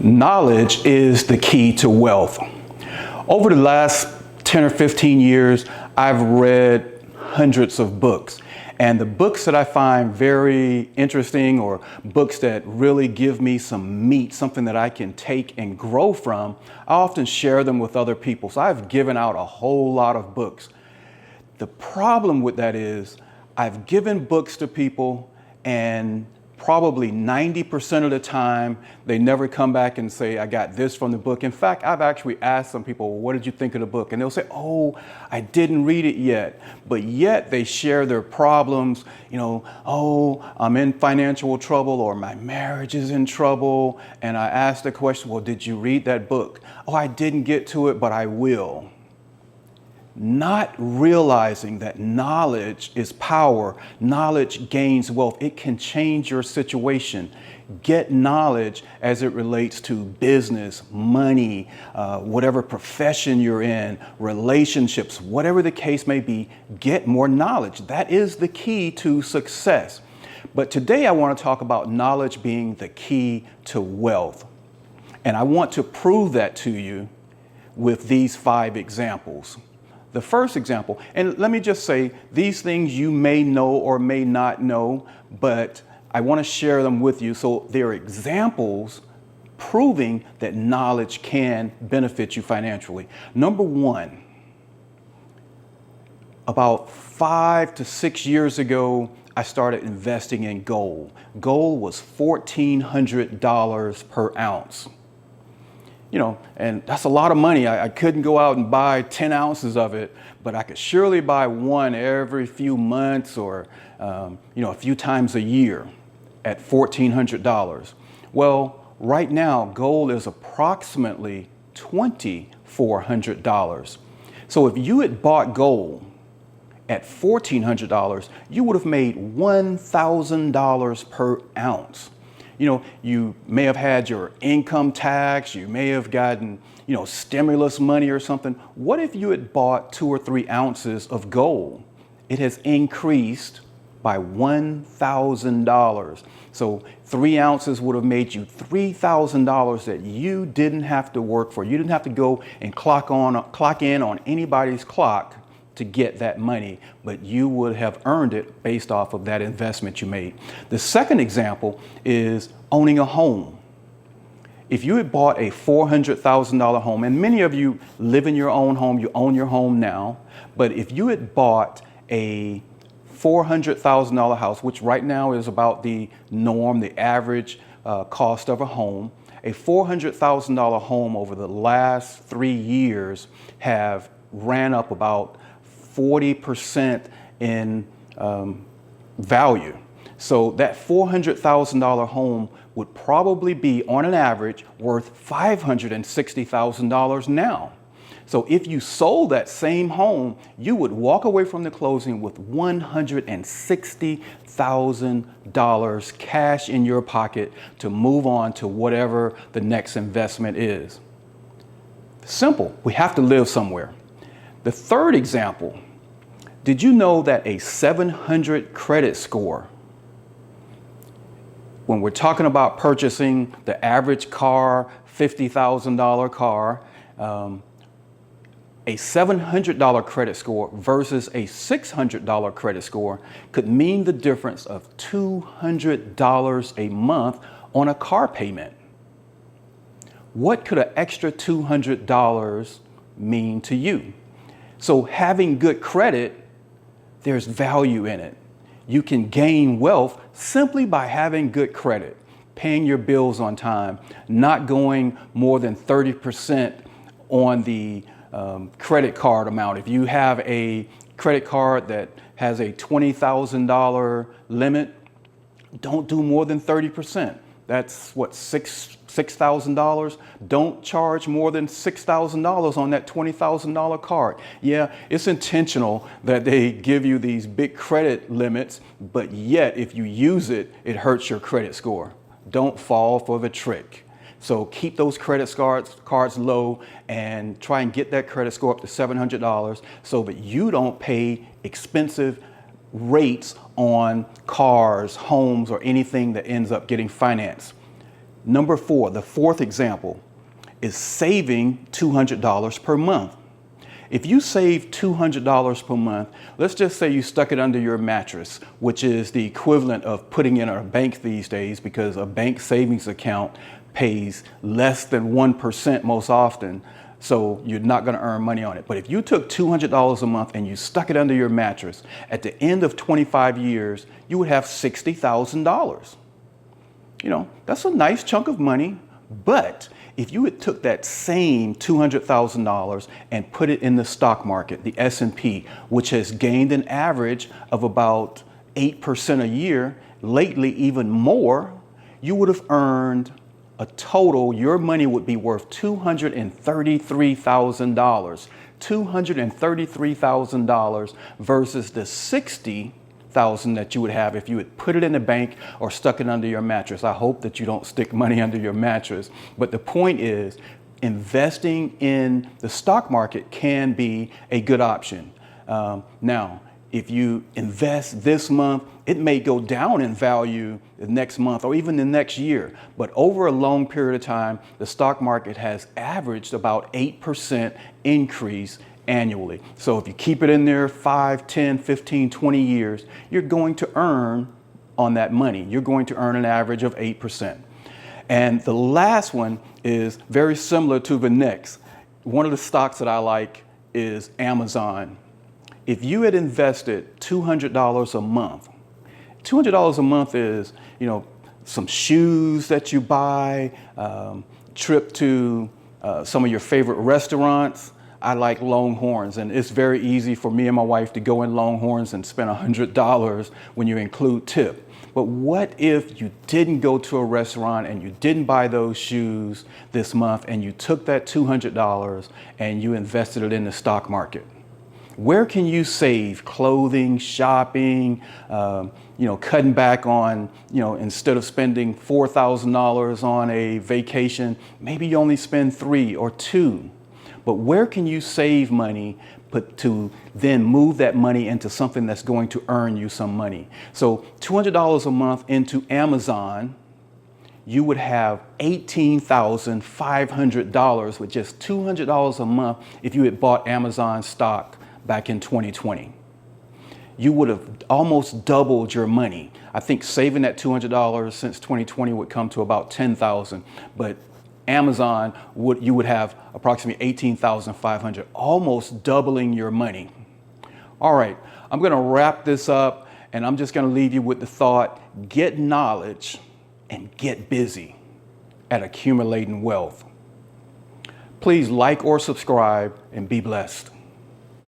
Knowledge is the key to wealth. Over the last 10 or 15 years, I've read hundreds of books. And the books that I find very interesting, or books that really give me some meat, something that I can take and grow from, I often share them with other people. So I've given out a whole lot of books. The problem with that is I've given books to people, and probably 90% of the time, they never come back and say, I got this from the book. In fact, I've actually asked some people, well, what did you think of the book? And they'll say, oh, I didn't read it yet. But yet they share their problems, oh, I'm in financial trouble, or my marriage is in trouble. And I ask the question, well, did you read that book? Oh, I didn't get to it, but I will. Not realizing that knowledge is power. Knowledge gains wealth. It can change your situation. Get knowledge as it relates to business, money, whatever profession you're in, relationships, whatever the case may be, get more knowledge. That is the key to success. But today I want to talk about knowledge being the key to wealth. And I want to prove that to you with these 5 examples. The first example, and let me just say, these things you may know or may not know, but I want to share them with you so they're examples proving that knowledge can benefit you financially. Number 1, about 5 to 6 years ago, I started investing in gold. Gold was $1,400 per ounce. And that's a lot of money. I couldn't go out and buy 10 ounces of it, but I could surely buy one every few months, or, a few times a year at $1,400. Well, right now, gold is approximately $2,400. So if you had bought gold at $1,400, you would have made $1,000 per ounce. You may have had your income tax, you may have gotten, stimulus money or something. What if you had bought 2 or 3 ounces of gold? It has increased by $1,000. So 3 ounces would have made you $3,000 that you didn't have to work for. You didn't have to go and clock in on anybody's clock to get that money, but you would have earned it based off of that investment you made. The second example is owning a home. If you had bought a $400,000 home, and many of you live in your own home, you own your home now, but if you had bought a $400,000 house, which right now is about the norm, the average cost of a home, a $400,000 home over the last 3 years have ran up about 40% in value. So that $400,000 home would probably be, on an average, worth $560,000 now. So if you sold that same home, you would walk away from the closing with $160,000 cash in your pocket to move on to whatever the next investment is. Simple. We have to live somewhere. The third example, did you know that a 700 credit score, when we're talking about purchasing the average car, $50,000 car, a $700 credit score versus a $600 credit score could mean the difference of $200 a month on a car payment? What could an extra $200 mean to you? So having good credit, there's value in it. You can gain wealth simply by having good credit, paying your bills on time, not going more than 30% on the credit card amount. If you have a credit card that has a $20,000 limit, don't do more than 30%. That's what, $6,000? Don't charge more than $6,000 on that $20,000 card. Yeah, it's intentional that they give you these big credit limits, but yet if you use it, it hurts your credit score. Don't fall for the trick. So keep those credit cards low and try and get that credit score up to $700 so that you don't pay expensive rates on cars, homes, or anything that ends up getting financed. Number four, the fourth example is saving $200 per month. If you save $200 per month, let's just say you stuck it under your mattress, which is the equivalent of putting in a bank these days, because a bank savings account pays less than 1% most often. So you're not going to earn money on it. But if you took $200 a month and you stuck it under your mattress, at the end of 25 years, you would have $60,000. You know, that's a nice chunk of money. But if you had took that same $200,000 and put it in the stock market, the S&P, which has gained an average of about 8% a year, lately even more, you would have earned a total, your money would be worth $233,000. $233,000 versus the $60,000 that you would have if you had put it in the bank or stuck it under your mattress. I hope that you don't stick money under your mattress. But the point is, investing in the stock market can be a good option. Now, if you invest this month, it may go down in value the next month or even the next year. But over a long period of time, the stock market has averaged about 8% increase annually. So if you keep it in there 5, 10, 15, 20 years, you're going to earn on that money. You're going to earn an average of 8%. And the last one is very similar to the next. One of the stocks that I like is Amazon. If you had invested $200 a month, $200 a month is, you know, some shoes that you buy, trip to some of your favorite restaurants. I like Longhorns, and it's very easy for me and my wife to go in Longhorns and spend $100 when you include tip. But what if you didn't go to a restaurant and you didn't buy those shoes this month and you took that $200 and you invested it in the stock market? Where can you save clothing, shopping, cutting back on, instead of spending $4,000 on a vacation, maybe you only spend $3,000 or $2,000. But where can you save money to then move that money into something that's going to earn you some money? So $200 a month into Amazon, you would have $18,500 with just $200 a month if you had bought Amazon stock back in 2020. You would have almost doubled your money. I think saving that $200 since 2020 would come to about $10,000, but Amazon you would have approximately $18,500, almost doubling your money. All right, I'm going to wrap this up, and I'm just going to leave you with the thought: get knowledge and get busy at accumulating wealth. Please like or subscribe and be blessed.